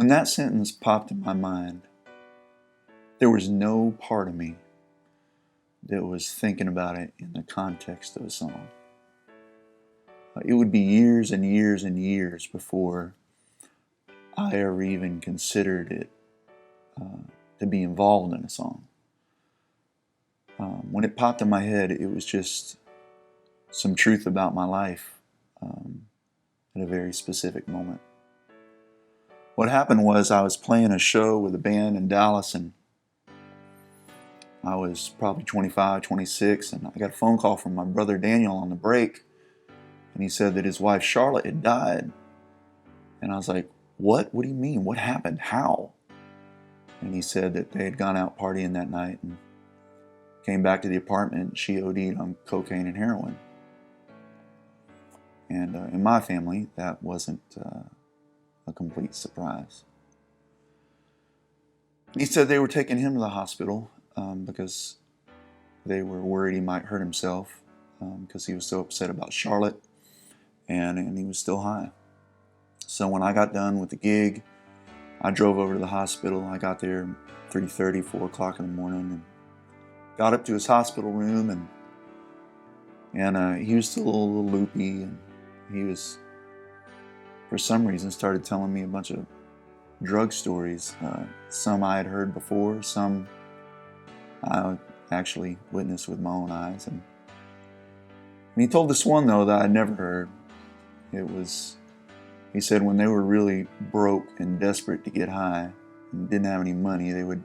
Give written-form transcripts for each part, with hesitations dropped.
When that sentence popped in my mind, there was no part of me that was thinking about it in the context of a song. It would be years and years and years before I ever even considered it to be involved in a song. When it popped in my head, it was just some truth about my life at a very specific moment. What happened was I was playing a show with a band in Dallas, and I was probably 25, 26, and I got a phone call from my brother Daniel on the break, and he said that his wife Charlotte had died. And I was like, what? What do you mean? What happened? How? And he said that they had gone out partying that night and came back to the apartment, and she OD'd on cocaine and heroin. And in my family, that wasn't a complete surprise. He said they were taking him to the hospital because they were worried he might hurt himself because he was so upset about Charlotte, and he was still high. So when I got done with the gig, I drove over to the hospital. I got there 3:30, 4 o'clock in the morning, and got up to his hospital room, and he was still a little loopy, and he was, for some reason, started telling me a bunch of drug stories. Some I had heard before, some I actually witnessed with my own eyes. And he told this one, though, that I'd never heard. He said when they were really broke and desperate to get high and didn't have any money, they would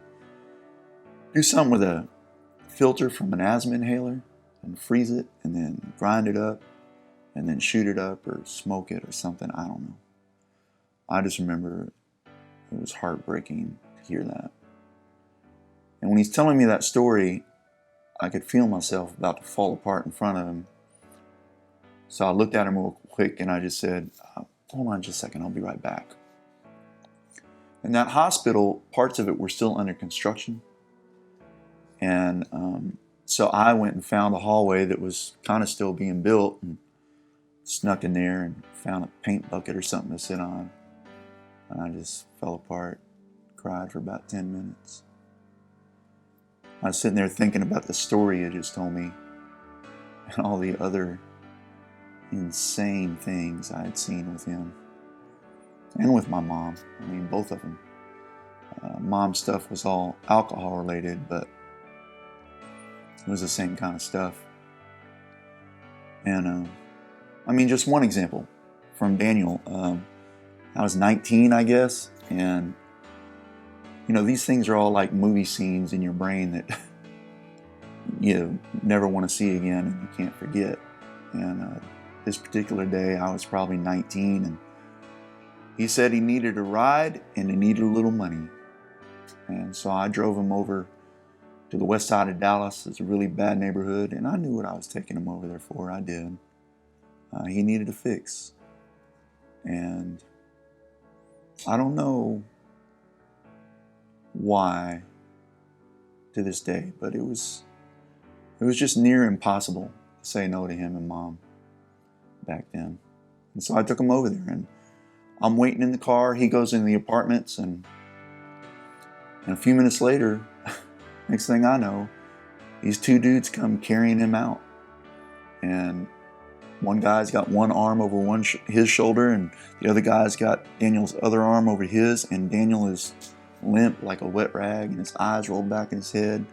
do something with a filter from an asthma inhaler and freeze it and then grind it up and then shoot it up or smoke it or something. I don't know. I just remember it was heartbreaking to hear that. And when he's telling me that story, I could feel myself about to fall apart in front of him. So I looked at him real quick and I just said, hold on just a second, I'll be right back. In that hospital, parts of it were still under construction. And so I went and found a hallway that was kind of still being built and snuck in there and found a paint bucket or something to sit on. And I just fell apart, cried for about 10 minutes. I was sitting there thinking about the story he just told me and all the other insane things I had seen with him and with my mom. I mean, both of them. Mom's stuff was all alcohol related, but it was the same kind of stuff. And I mean, just one example from Daniel. I was 19, I guess, and you know, these things are all like movie scenes in your brain that you never want to see again and you can't forget. And this particular day, I was probably 19, and he said he needed a ride and he needed a little money. And so I drove him over to the west side of Dallas. It's a really bad neighborhood, and I knew what I was taking him over there for. I did. He needed a fix. And I don't know why to this day, but it was just near impossible to say no to him and Mom back then. And so I took him over there, and I'm waiting in the car. He goes into the apartments, and a few minutes later, next thing I know, these two dudes come carrying him out. And one guy's got one arm over his shoulder, and the other guy's got Daniel's other arm over his, and Daniel is limp like a wet rag, and his eyes roll back in his head.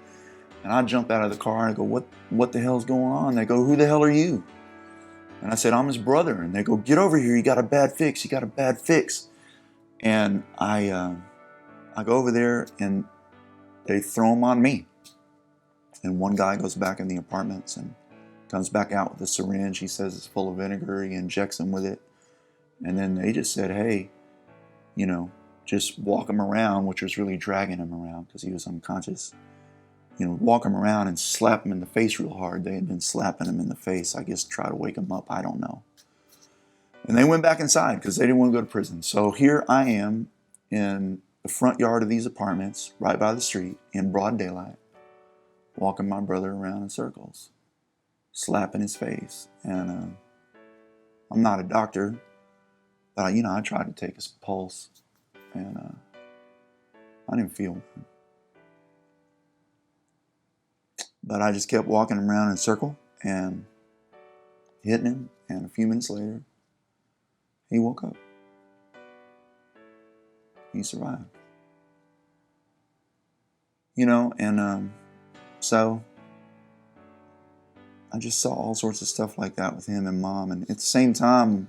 And I jump out of the car and I go, what the hell's going on? They go, who the hell are you? And I said, I'm his brother. And they go, get over here, you got a bad fix, you got a bad fix. And I go over there and they throw him on me. And one guy goes back in the apartments and comes back out with a syringe. He says it's full of vinegar. He injects him with it. And then they just said, hey, you know, just walk him around, which was really dragging him around because he was unconscious. You know, walk him around and slap him in the face real hard. They had been slapping him in the face, I guess, to try to wake him up. I don't know. And they went back inside because they didn't want to go to prison. So here I am in the front yard of these apartments, right by the street, in broad daylight, walking my brother around in circles, slapping his face. And I'm not a doctor, but I tried to take his pulse, and I didn't feel good. But I just kept walking around in a circle and hitting him, and a few minutes later, he woke up. He survived. And so I just saw all sorts of stuff like that with him and Mom. And at the same time,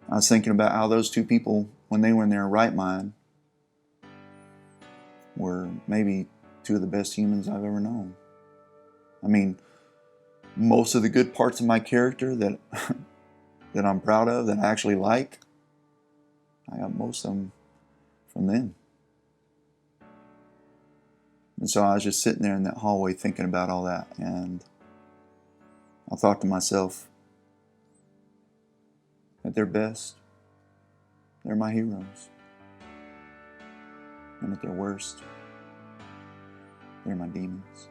I was thinking about how those two people, when they were in their right mind, were maybe two of the best humans I've ever known. I mean, most of the good parts of my character that that I'm proud of, that I actually like, I got most of them from them. And so I was just sitting there in that hallway thinking about all that, and I thought to myself, at their best, they're my heroes. And at their worst, they're my demons.